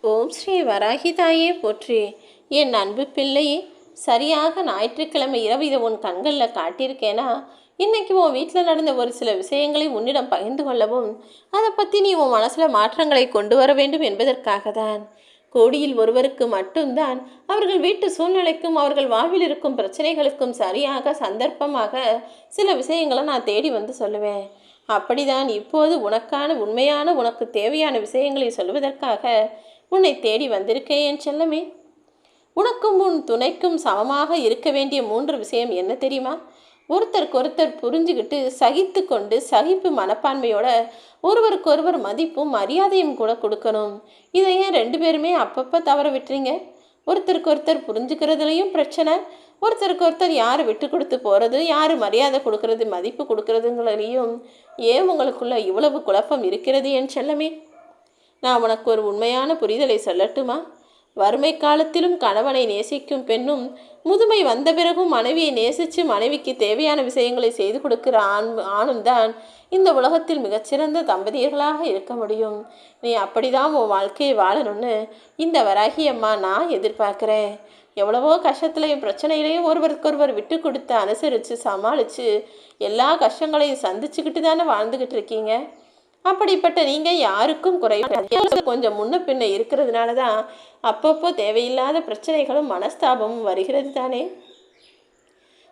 ஓம் ஸ்ரீ வராகி தாயே போற்றி. என் அன்பு பிள்ளையே, சரியாக ஞாயிற்றுக்கிழமை இரவு இதை உன் கண்களில் காட்டியிருக்கேனா? இன்னைக்கு உன் வீட்டில் நடந்த ஒரு சில விஷயங்களை உன்னிடம் பகிர்ந்து கொள்ளவும், அதை பற்றி நீ உன் மனசில் மாற்றங்களை கொண்டு வர வேண்டும் என்பதற்காக தான். கோடியில் ஒருவருக்கு மட்டும்தான் அவர்கள் வீட்டு சூழ்நிலைக்கும் அவர்கள் வாழ்வில் இருக்கும் பிரச்சனைகளுக்கும் சரியாக சந்தர்ப்பமாக சில விஷயங்களை நான் தேடி வந்து சொல்லுவேன். அப்படிதான் இப்போது உனக்கான உண்மையான உனக்கு தேவையான விஷயங்களை சொல்வதற்காக உன்னை தேடி வந்திருக்கேன் என் செல்லமே. உனக்கும் உன் துணைக்கும் சமமாக இருக்க வேண்டிய 3 விஷயம் என்ன தெரியுமா? ஒருத்தருக்கொருத்தர் புரிஞ்சுக்கிட்டு சகித்து கொண்டு சகிப்பு மனப்பான்மையோட ஒருவருக்கொருவர் மதிப்பும் மரியாதையும் கூட கொடுக்கணும். இதை ஏன் 2 பேருமே அப்பப்போ தவற விட்டுறீங்க? ஒருத்தருக்கொருத்தர் புரிஞ்சுக்கிறதுலையும் பிரச்சனை, ஒருத்தருக்கொருத்தர் யார் விட்டு கொடுத்து போகிறது, யார் மரியாதை கொடுக்கறது, மதிப்பு கொடுக்கறதுங்களையும் ஏன் உங்களுக்குள்ள இவ்வளவு குழப்பம் இருக்கிறது என் செல்லமே? நான் உனக்கு ஒரு உண்மையான புரிதலை சொல்லட்டுமா? வறுமை காலத்திலும் கணவனை நேசிக்கும் பெண்ணும், முதுமை வந்த பிறகும் மனைவியை நேசித்து மனைவிக்கு தேவையான விஷயங்களை செய்து கொடுக்கிற ஆணும் தான் இந்த உலகத்தில் மிகச்சிறந்த தம்பதியர்களாக இருக்க முடியும். நீ அப்படிதான் உன் வாழ்க்கையை வாழணும்னு இந்த வராகி அம்மா நான் எதிர்பார்க்குறேன். எவ்வளவோ கஷ்டத்துலையும் பிரச்சனையிலையும் ஒருவருக்கொருவர் விட்டு கொடுத்து அனுசரித்து சமாளித்து எல்லா கஷ்டங்களையும் சந்திச்சுக்கிட்டு தானே வாழ்ந்துக்கிட்டு இருக்கீங்க. அப்படிப்பட்ட நீங்கள் யாருக்கும் குறையாது. கொஞ்சம் முன்ன பின்ன இருக்கிறதுனால தான் அப்பப்போ தேவையில்லாத பிரச்சனைகளும் மனஸ்தாபமும் வருகிறது தானே.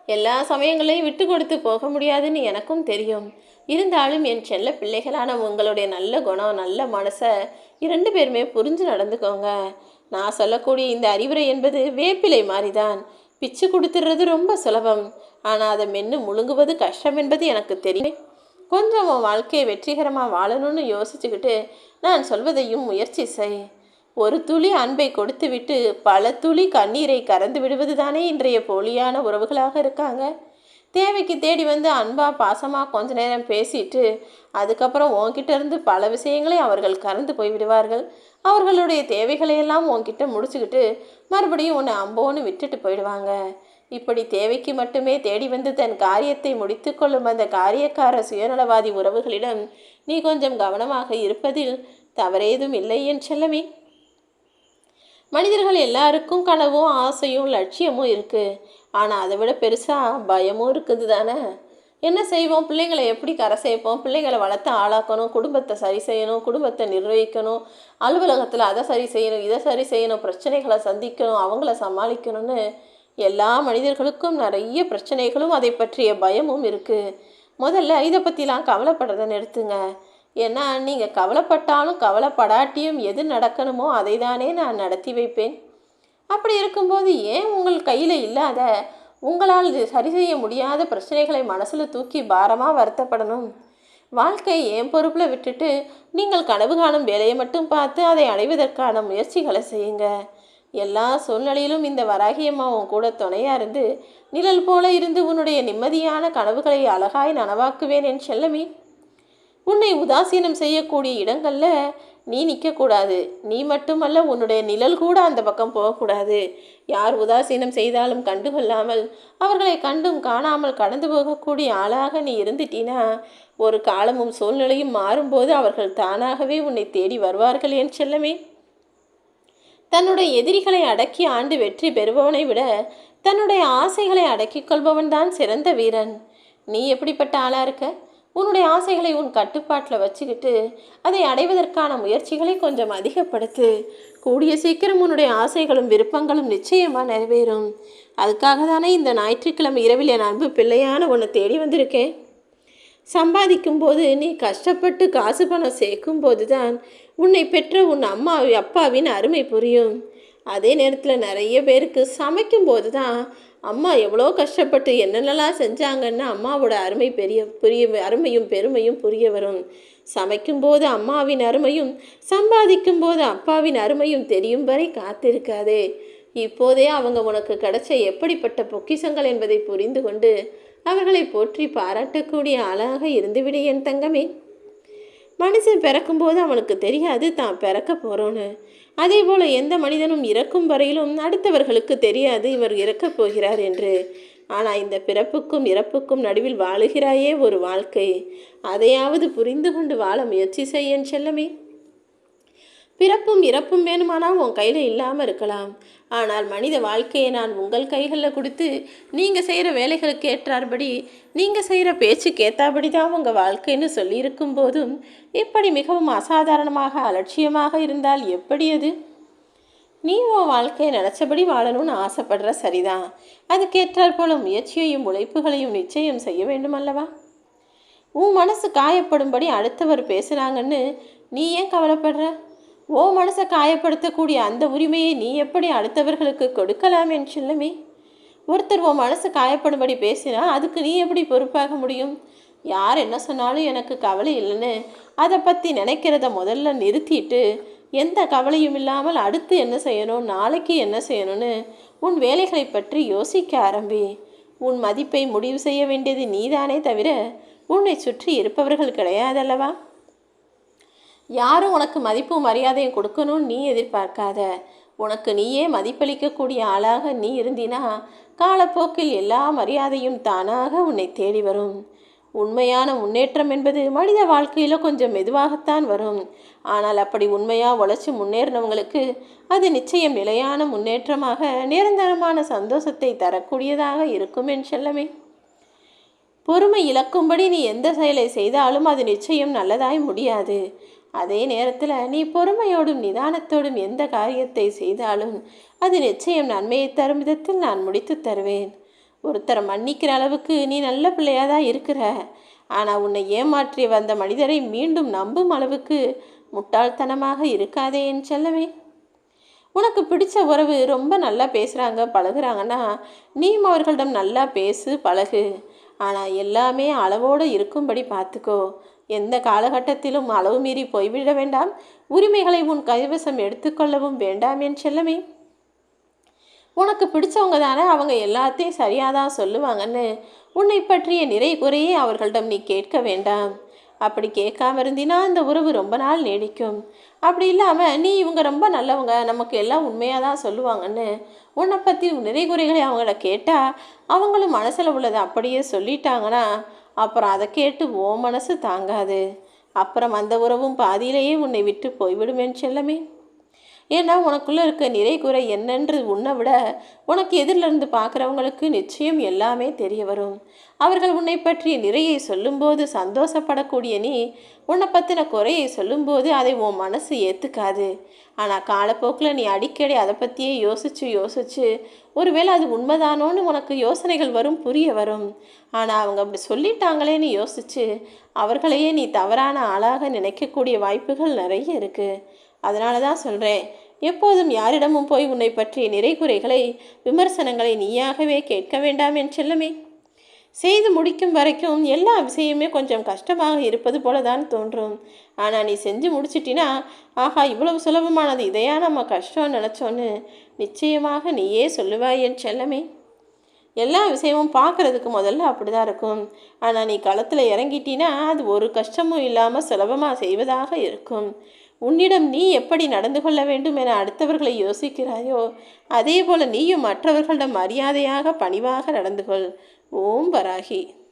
எல்லா சமயங்களையும் விட்டு கொடுத்து போக முடியாதுன்னு எனக்கும் தெரியும். இருந்தாலும் என் செல்ல பிள்ளைகளான உங்களுடைய நல்ல குணம், நல்ல மனசை 2 பேருமே புரிஞ்சு நடந்துக்கோங்க. நான் சொல்லக்கூடிய இந்த அறிவுரை என்பது வேப்பிலை மாதிரிதான். பிச்சு கொடுத்துடுறது ரொம்ப சுலபம், ஆனால் அதை மென்று முழுங்குவது கஷ்டம் என்பது எனக்கு தெரியும். கொஞ்சம் உன் வாழ்க்கையை வெற்றிகரமாக வாழணும்னு யோசிச்சுக்கிட்டு நான் சொல்வதையும் முயற்சி செய். ஒரு துளி அன்பை கொடுத்து விட்டு பல துளி கண்ணீரை கறந்து விடுவது தானே இன்றைய போலியான உறவுகளாக இருக்காங்க. தேவைக்கு தேடி வந்து அன்பாக பாசமாக கொஞ்ச நேரம் பேசிட்டு அதுக்கப்புறம் உன்கிட்ட இருந்து பல விஷயங்களை அவர்கள் கறந்து போய்விடுவார்கள். அவர்களுடைய தேவைகளையெல்லாம் உன்கிட்ட முடிச்சுக்கிட்டு மறுபடியும் உன்னை அம்போன்னு விட்டுட்டு போயிடுவாங்க. இப்படி தேவைக்கு மட்டுமே தேடி வந்து தன் காரியத்தை முடித்து கொள்ளும் அந்த காரியக்கார சுயநலவாதி உறவுகளிடம் நீ கொஞ்சம் கவனமாக இருப்பதில் தவறேதும் இல்லை என் செல்லமே. மனிதர்கள் எல்லாருக்கும் கனவும் ஆசையும் லட்சியமும் இருக்குது. ஆனால் அதை விட பெருசாக பயமும் இருக்குது தானே. என்ன செய்வோம்? பிள்ளைங்களை எப்படி கரை சேர்ப்போம்? பிள்ளைங்களை வளர்த்து ஆளாக்கணும், குடும்பத்தை சரி செய்யணும், குடும்பத்தை நிர்வகிக்கணும், அலுவலகத்தில் அதை சரி செய்யணும், இதை சரி செய்யணும், பிரச்சனைகளை சந்திக்கணும், அவங்கள சமாளிக்கணும்னு எல்லா மனிதர்களுக்கும் நிறைய பிரச்சனைகளும் அதை பற்றிய பயமும் இருக்குது. முதல்ல இதை பற்றிலாம் கவலைப்படுறதை நிறுத்துங்க. ஏன்னா நீங்கள் கவலைப்பட்டாலும் கவலைப்படாட்டியும் எது நடக்கணுமோ அதை தானே நான் நடத்தி வைப்பேன். அப்படி இருக்கும்போது ஏன் உங்கள் கையில் இல்லாத, உங்களால் சரி செய்ய முடியாத பிரச்சனைகளை மனசில் தூக்கி பாரமாக வருத்தப்படணும்? வாழ்க்கை என் பொறுப்பில் விட்டுட்டு நீங்கள் கனவு காணும் வேலையை மட்டும் பார்த்து அதை அடைவதற்கான முயற்சிகளை செய்யுங்க. எல்லா சூழ்நிலையிலும் இந்த வராகியம்மா உன் கூட துணையாக இருந்து நிழல் போல இருந்து உன்னுடைய நிம்மதியான கனவுகளை அழகாய் நனவாக்குவேன் என் செல்லமே. உன்னை உதாசீனம் செய்யக்கூடிய இடங்களில் நீ நிற்கக்கூடாது. நீ மட்டுமல்ல, உன்னுடைய நிழல் கூட அந்த பக்கம் போகக்கூடாது. யார் உதாசீனம் செய்தாலும் கண்டுகொள்ளாமல் அவர்களை கண்டும் காணாமல் கடந்து போகக்கூடிய ஆளாக நீ இருந்துட்டீனா ஒரு காலமும் சூழ்நிலையும் மாறும்போது அவர்கள் தானாகவே உன்னை தேடி வருவார்கள் என் செல்லமே. தன்னுடைய எதிரிகளை அடக்கி ஆண்டு வெற்றி பெறுபவனை விட தன்னுடைய ஆசைகளை அடக்கிக் கொள்பவன் தான் சிறந்த வீரன். நீ எப்படிப்பட்ட ஆளாக இருக்க? உன்னுடைய ஆசைகளை உன் கட்டுப்பாட்டில் வச்சுக்கிட்டு அதை அடைவதற்கான முயற்சிகளை கொஞ்சம் அதிகப்படுத்து. கூடிய சீக்கிரம் உன்னுடைய ஆசைகளும் விருப்பங்களும் நிச்சயமாக நிறைவேறும். அதுக்காக தானே இந்த ஞாயிற்றுக்கிழமை இரவில் என் அன்பு பிள்ளையான உன்னை தேடி வந்திருக்கேன். சம்பாதிக்கும் போது நீ கஷ்டப்பட்டு காசு பணம் சேர்க்கும் போது தான் உன்னை பெற்ற உன் அம்மா அப்பாவின் அருமை புரியும். அதே நேரத்தில் நிறைய பேருக்கு சமைக்கும் போது தான் அம்மா எவ்வளோ கஷ்டப்பட்டு என்னென்னலாம் செஞ்சாங்கன்னு அம்மாவோட அருமையும் பெருமையும் புரிய வரும். சமைக்கும்போது அம்மாவின் அருமையும் சம்பாதிக்கும் போது அப்பாவின் அருமையும் தெரியும் வரை காத்திருக்காதே. இப்போதே அவங்க உனக்கு கிடைச்ச எப்படிப்பட்ட பொக்கிஷங்கள் என்பதை புரிந்து கொண்டு அவர்களை போற்றி பாராட்டக்கூடிய ஆளாக இருந்துவிடு என் தங்கமே. மனுஷன் பிறக்கும்போது அவனுக்கு தெரியாது தான் பிறக்க போகிறோன்னு. அதே போல் எந்த மனிதனும் இறக்கும் வரையிலும் அடுத்தவர்களுக்கு தெரியாது இவர் இறக்கப் போகிறார் என்று. ஆனால் இந்த பிறப்புக்கும் இறப்புக்கும் நடுவில் வாழுகிறாயே ஒரு வாழ்க்கை, அதையாவது புரிந்து கொண்டு வாழ முயற்சி செய்ய செல்லமே. பிறப்பும் இறப்பும் வேணுமானால் உன் கையில் இல்லாமல் இருக்கலாம். ஆனால் மனித வாழ்க்கையை நான் உங்கள் கைகளில் கொடுத்து நீங்கள் செய்கிற வேலைகளுக்கு ஏற்றார்படி, நீங்கள் செய்கிற பேச்சுக்கு ஏற்றாபடி தான் உங்கள் வாழ்க்கைன்னு சொல்லியிருக்கும் போதும் இப்படி மிகவும் அசாதாரணமாக அலட்சியமாக இருந்தால் எப்படி அது? நீ உன் வாழ்க்கையை நினச்சபடி வாழணும்னு ஆசைப்படுற சரிதான். அதுக்கேற்றாற் போல முயற்சியையும் உழைப்புகளையும் நிச்சயம் செய்ய வேண்டும் அல்லவா? உன் மனசு காயப்படும்படி அடுத்தவர் பேசுகிறாங்கன்னு நீ ஏன் கவலைப்படுற? ஓ மனசை காயப்படுத்தக்கூடிய அந்த உரிமையை நீ எப்படி அடுத்தவர்களுக்கு கொடுக்கலாம் என் செல்லமே? ஒருத்தர் உன் மனசு காயப்படும்படி பேசினா அதுக்கு நீ எப்படி பொறுப்பாக முடியும்? யார் என்ன சொன்னாலும் எனக்கு கவலை இல்லைன்னு அதை பற்றி நினைக்கிறத முதல்ல நிறுத்திட்டு, எந்த கவலையும் இல்லாமல் அடுத்து என்ன செய்யணும், நாளைக்கு என்ன செய்யணும்னு உன் வேலைகளை பற்றி யோசிக்க ஆரம்பி. உன் மதிப்பை முடிவு செய்ய வேண்டியது நீதானே தவிர உன்னை சுற்றி இருப்பவர்கள் கிடையாதல்லவா? யாரும் உனக்கு மதிப்பும் மரியாதையும் கொடுக்கணும்னு நீ எதிர்பார்க்காத. உனக்கு நீயே மதிப்பளிக்கக்கூடிய ஆளாக நீ இருந்தினா காலப்போக்கில் எல்லா மரியாதையும் தானாக உன்னை தேடி வரும். உண்மையான முன்னேற்றம் என்பது மனித வாழ்க்கையில் கொஞ்சம் மெதுவாகத்தான் வரும். ஆனால் அப்படி உண்மையாக உழைச்சி முன்னேறினவங்களுக்கு அது நிச்சயம் நிலையான முன்னேற்றமாக நிரந்தரமான சந்தோஷத்தை தரக்கூடியதாக இருக்கும் என் செல்லமே. பொறுமை இழக்கும்படி நீ எந்த செயலை செய்தாலும் அது நிச்சயம் நல்லதாய் முடியாது. அதே நேரத்தில் நீ பொறுமையோடும் நிதானத்தோடும் எந்த காரியத்தை செய்தாலும் அது நிச்சயம் நன்மையை தரும் விதத்தில் நான் முடித்து தருவேன். ஒருத்தரை மன்னிக்கிற அளவுக்கு நீ நல்ல பிள்ளையாதான் இருக்கிற. ஆனால் உன்னை ஏமாற்றி வந்த மனிதரை மீண்டும் நம்பும் அளவுக்கு முட்டாள்தனமாக இருக்காதே என் செல்லவே. உனக்கு பிடிச்ச உறவு ரொம்ப நல்லா பேசுகிறாங்க பழகுறாங்கன்னா நீயும் அவர்களிடம் நல்லா பேசு பழகு. ஆனால் எல்லாமே அளவோடு இருக்கும்படி பார்த்துக்கோ. எந்த காலகட்டத்திலும் அளவு மீறி போய்விட வேண்டாம். உரிமைகளை உன் கைவசம் எடுத்துக்கொள்ளவும் வேண்டாம் என் செல்லமே. உனக்கு பிடிச்சவங்க தானே, அவங்க எல்லாத்தையும் சரியாக தான் சொல்லுவாங்கன்னு உன்னை பற்றிய நிறை குறையே அவர்களிடம் நீ கேட்க வேண்டாம். அப்படி கேட்காம இருந்தினா அந்த உறவு ரொம்ப நாள் நீடிக்கும். அப்படி இல்லாமல் நீ இவங்க ரொம்ப நல்லவங்க, நமக்கு எல்லாம் உண்மையாக தான் சொல்லுவாங்கன்னு உன்னை பற்றி நிறை குறைகளை அவங்கள கேட்டால் அவங்களும் மனசில் உள்ளதை அப்படியே சொல்லிட்டாங்கன்னா அப்புறம் அதை கேட்டு ஓ மனசு தாங்காது. அப்புறம் அந்த உறவும் பாதியிலேயே உன்னை விட்டு போய்விடுமேன்னு செல்லமே. ஏன்னா உனக்குள்ளே இருக்க நிறை குறை என்னென்று உன்னை விட உனக்கு எதிரிலிருந்து பார்க்குறவங்களுக்கு நிச்சயம் எல்லாமே தெரிய வரும். அவர்கள் உன்னை பற்றிய நிறையை சொல்லும்போது சந்தோஷப்படக்கூடிய நீ உன்னை பற்றின குறையை சொல்லும்போது அதை உன் மனசு ஏற்றுக்காது. ஆனால் காலப்போக்கில் நீ அடிக்கடி அதை பற்றியே யோசித்து ஒருவேளை அது உண்மைதானோன்னு உனக்கு யோசனைகள் வரும், புரிய வரும். ஆனால் அவங்க அப்படி சொல்லிட்டாங்களேன்னு யோசித்து அவர்களையே நீ தவறான ஆளாக நினைக்கக்கூடிய வாய்ப்புகள் நிறைய இருக்குது. அதனால தான் சொல்கிறேன், எப்போதும் யாரிடமும் போய் உன்னை பற்றிய நிறை குறைகளை விமர்சனங்களை நீயாகவே கேட்க வேண்டாம் என் செல்லமே. செய்து முடிக்கும் வரைக்கும் எல்லா விஷயமே கொஞ்சம் கஷ்டமாக இருப்பது போல தான் தோன்றும். ஆனால் நீ செஞ்சு முடிச்சிட்டினா ஆஹா இவ்வளவு சுலபமானது, இதையா நம்ம கஷ்டம்னு நினச்சோன்னு நிச்சயமாக நீயே சொல்லுவாய் என் செல்லமே. எல்லா விஷயமும் பார்க்குறதுக்கு முதல்ல அப்படி தான் இருக்கும். ஆனால் நீ களத்தில் இறங்கிட்டினா அது ஒரு கஷ்டமும் இல்லாமல் சுலபமாக செய்வதாக இருக்கும். உன்னிடம் நீ எப்படி நடந்து கொள்ள வேண்டும் என அடுத்தவர்களை யோசிக்கிறாயோ அதே போல நீயும் மற்றவர்களிடம் மரியாதையாக பணிவாக நடந்து கொள். ஓம் வராகி.